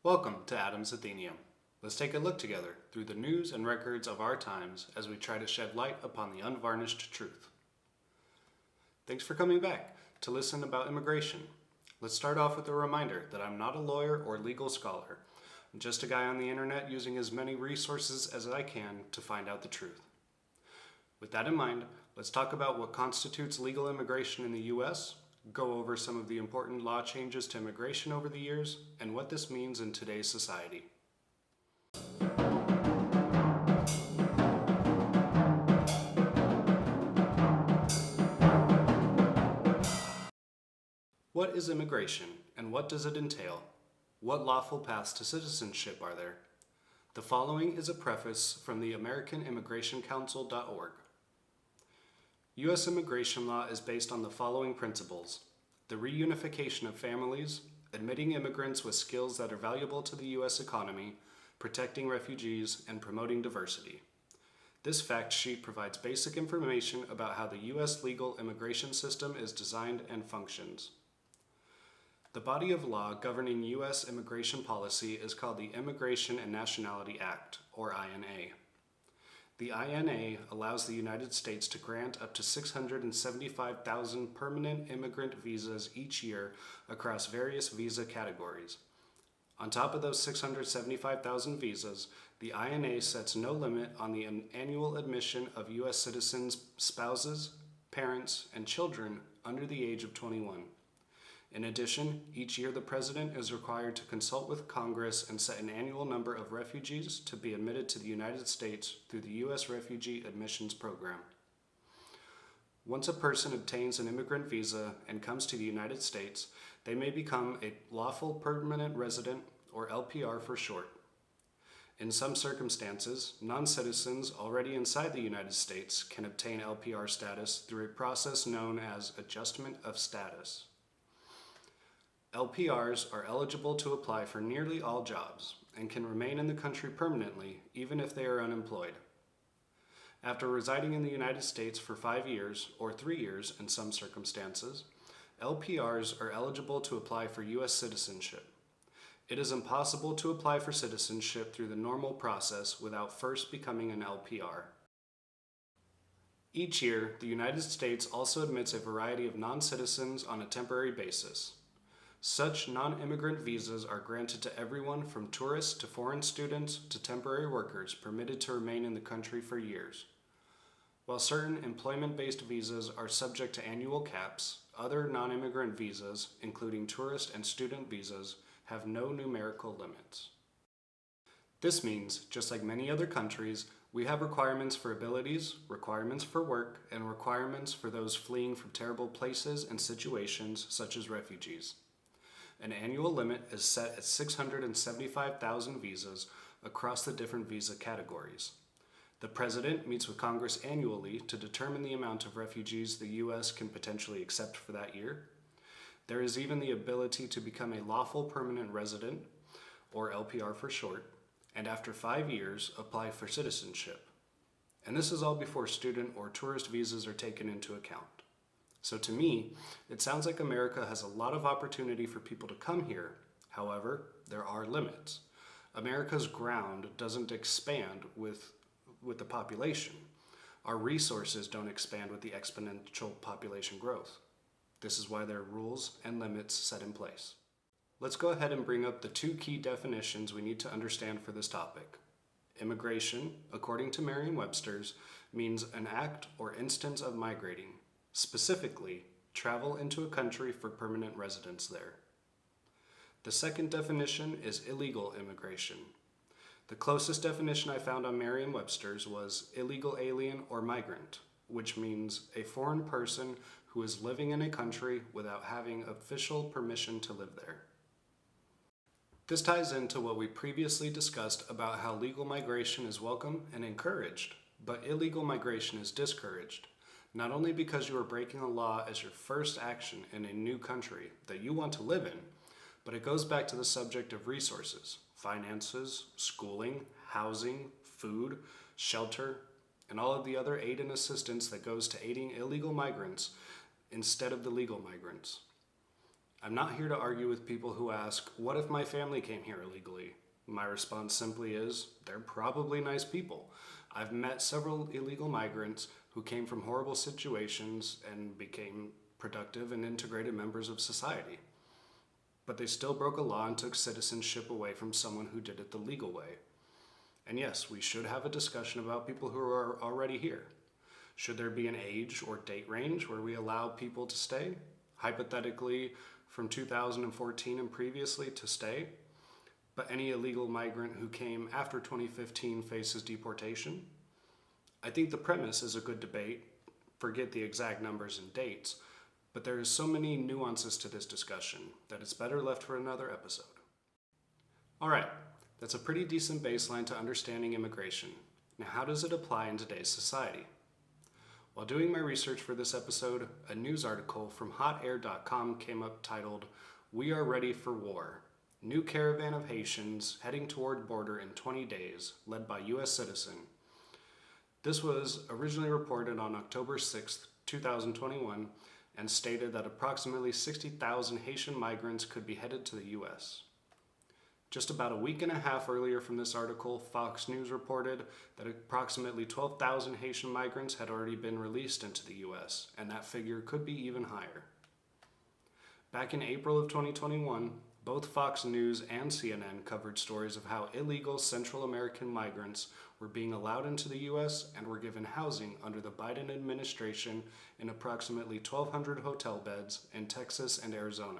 Welcome to Adam's Athenaeum. Let's take a look together through the news and records of our times as we try to shed light upon the unvarnished truth. Thanks for coming back to listen about immigration. Let's start off with a reminder that I'm not a lawyer or legal scholar. I'm just a guy on the internet using as many resources as I can to find out the truth. With that in mind, let's talk about what constitutes legal immigration in the U.S., go over some of the important law changes to immigration over the years, and what this means in today's society. What is immigration, and what does it entail? What lawful paths to citizenship are there? The following is a preface from the AmericanImmigrationCouncil.org. U.S. immigration law is based on the following principles: the reunification of families, admitting immigrants with skills that are valuable to the U.S. economy, protecting refugees, and promoting diversity. This fact sheet provides basic information about how the U.S. legal immigration system is designed and functions. The body of law governing U.S. immigration policy is called the Immigration and Nationality Act, or INA. The INA allows the United States to grant up to 675,000 permanent immigrant visas each year across various visa categories. On top of those 675,000 visas, the INA sets no limit on the annual admission of U.S. citizens' spouses, parents, and children under the age of 21. In addition, each year the President is required to consult with Congress and set an annual number of refugees to be admitted to the United States through the U.S. Refugee Admissions Program. Once a person obtains an immigrant visa and comes to the United States, they may become a lawful permanent resident, or LPR for short. In some circumstances, non-citizens already inside the United States can obtain LPR status through a process known as adjustment of status. LPRs are eligible to apply for nearly all jobs and can remain in the country permanently even if they are unemployed. After residing in the United States for 5 years, or 3 years in some circumstances, LPRs are eligible to apply for U.S. citizenship. It is impossible to apply for citizenship through the normal process without first becoming an LPR. Each year, the United States also admits a variety of non-citizens on a temporary basis. Such non-immigrant visas are granted to everyone from tourists to foreign students to temporary workers permitted to remain in the country for years. While certain employment-based visas are subject to annual caps, other non-immigrant visas, including tourist and student visas, have no numerical limits. This means, just like many other countries, we have requirements for abilities, requirements for work, and requirements for those fleeing from terrible places and situations such as refugees. An annual limit is set at 675,000 visas across the different visa categories. The President meets with Congress annually to determine the amount of refugees the U.S. can potentially accept for that year. There is even the ability to become a lawful permanent resident, or LPR for short, and after 5 years apply for citizenship. And this is all before student or tourist visas are taken into account. So to me, it sounds like America has a lot of opportunity for people to come here. However, there are limits. America's ground doesn't expand with the population. Our resources don't expand with the exponential population growth. This is why there are rules and limits set in place. Let's go ahead and bring up the 2 key definitions we need to understand for this topic. Immigration, according to Merriam-Webster's, means an act or instance of migrating. Specifically, travel into a country for permanent residence there. The second definition is illegal immigration. The closest definition I found on Merriam-Webster's was illegal alien or migrant, which means a foreign person who is living in a country without having official permission to live there. This ties into what we previously discussed about how legal migration is welcome and encouraged, but illegal migration is discouraged. Not only because you are breaking a law as your first action in a new country that you want to live in, but it goes back to the subject of resources, finances, schooling, housing, food, shelter, and all of the other aid and assistance that goes to aiding illegal migrants instead of the legal migrants. I'm not here to argue with people who ask, what if my family came here illegally? My response simply is, they're probably nice people. I've met several illegal migrants who came from horrible situations and became productive and integrated members of society. But they still broke a law and took citizenship away from someone who did it the legal way. And yes, we should have a discussion about people who are already here. Should there be an age or date range where we allow people to stay? Hypothetically, from 2014 and previously to stay, but any illegal migrant who came after 2015 faces deportation? I think the premise is a good debate, forget the exact numbers and dates, but there is so many nuances to this discussion that it's better left for another episode. Alright, that's a pretty decent baseline to understanding immigration. Now, how does it apply in today's society? While doing my research for this episode, a news article from hotair.com came up titled, "We Are Ready for War. New Caravan of Haitians Heading Toward Border in 20 Days, Led by U.S. Citizen." This was originally reported on October 6, 2021, and stated that approximately 60,000 Haitian migrants could be headed to the U.S. Just about a week and a half earlier from this article, Fox News reported that approximately 12,000 Haitian migrants had already been released into the U.S., and that figure could be even higher. Back in April of 2021, both Fox News and CNN covered stories of how illegal Central American migrants were being allowed into the U.S. and were given housing under the Biden administration in approximately 1,200 hotel beds in Texas and Arizona.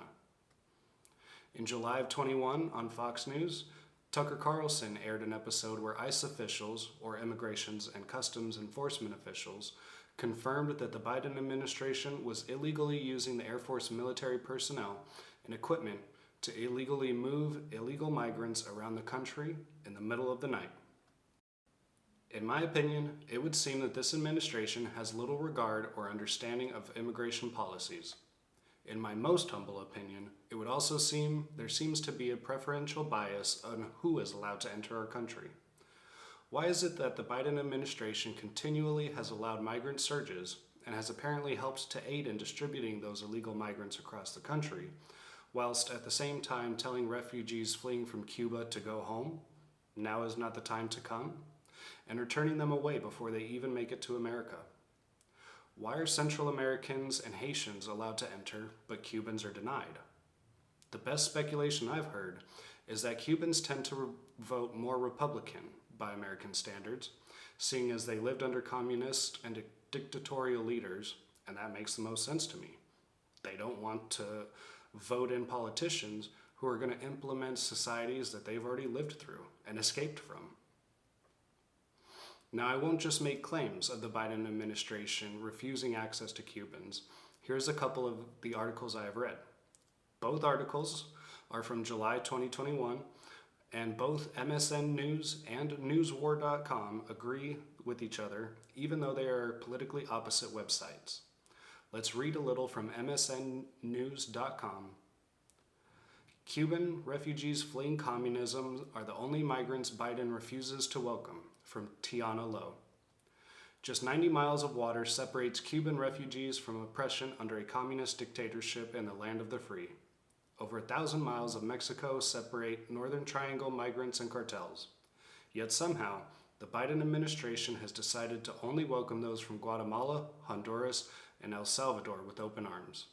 In July of 21, on Fox News, Tucker Carlson aired an episode where ICE officials, or Immigrations and Customs Enforcement officials, confirmed that the Biden administration was illegally using the Air Force military personnel and equipment to illegally move illegal migrants around the country in the middle of the night. In my opinion, it would seem that this administration has little regard or understanding of immigration policies. In my most humble opinion, it would also seem there seems to be a preferential bias on who is allowed to enter our country. Why is it that the Biden administration continually has allowed migrant surges and has apparently helped to aid in distributing those illegal migrants across the country, whilst at the same time telling refugees fleeing from Cuba to go home, now is not the time to come, and returning them away before they even make it to America? Why are Central Americans and Haitians allowed to enter, but Cubans are denied? The best speculation I've heard is that Cubans tend to vote more Republican by American standards, seeing as they lived under communist and dictatorial leaders, and that makes the most sense to me. They don't want to vote in politicians who are going to implement societies that they've already lived through and escaped from. Now, I won't just make claims of the Biden administration refusing access to Cubans. Here's a couple of the articles I have read. Both articles are from July 2021, and both MSN News and newswar.com agree with each other, even though they are politically opposite websites. Let's read a little from msnnews.com. Cuban refugees fleeing communism are the only migrants Biden refuses to welcome, from Tiana Lowe. Just 90 miles of water separates Cuban refugees from oppression under a communist dictatorship in the land of the free. Over 1,000 miles of Mexico separate Northern Triangle migrants and cartels. Yet somehow, the Biden administration has decided to only welcome those from Guatemala, Honduras, and El Salvador with open arms.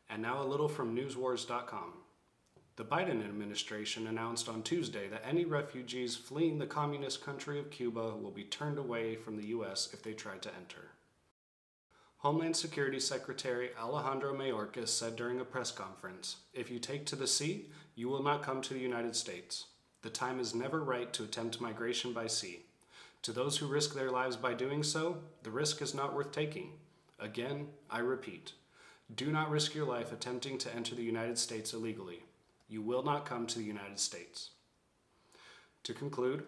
And now a little from newswars.com. The Biden administration announced on Tuesday that any refugees fleeing the communist country of Cuba will be turned away from the U.S. if they try to enter. Homeland Security Secretary Alejandro Mayorkas said during a press conference, "If you take to the sea, you will not come to the United States. The time is never right to attempt migration by sea. To those who risk their lives by doing so, the risk is not worth taking. Again, I repeat, do not risk your life attempting to enter the United States illegally. You will not come to the United States." To conclude,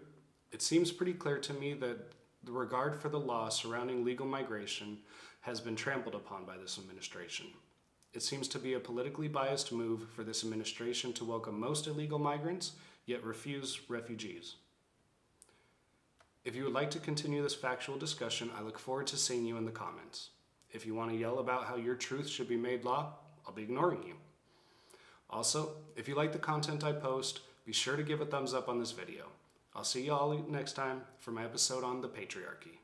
it seems pretty clear to me that the regard for the law surrounding legal migration has been trampled upon by this administration. It seems to be a politically biased move for this administration to welcome most illegal migrants, yet refuse refugees. If you would like to continue this factual discussion, I look forward to seeing you in the comments. If you want to yell about how your truth should be made law, I'll be ignoring you. Also, if you like the content I post, be sure to give a thumbs up on this video. I'll see you all next time for my episode on the patriarchy.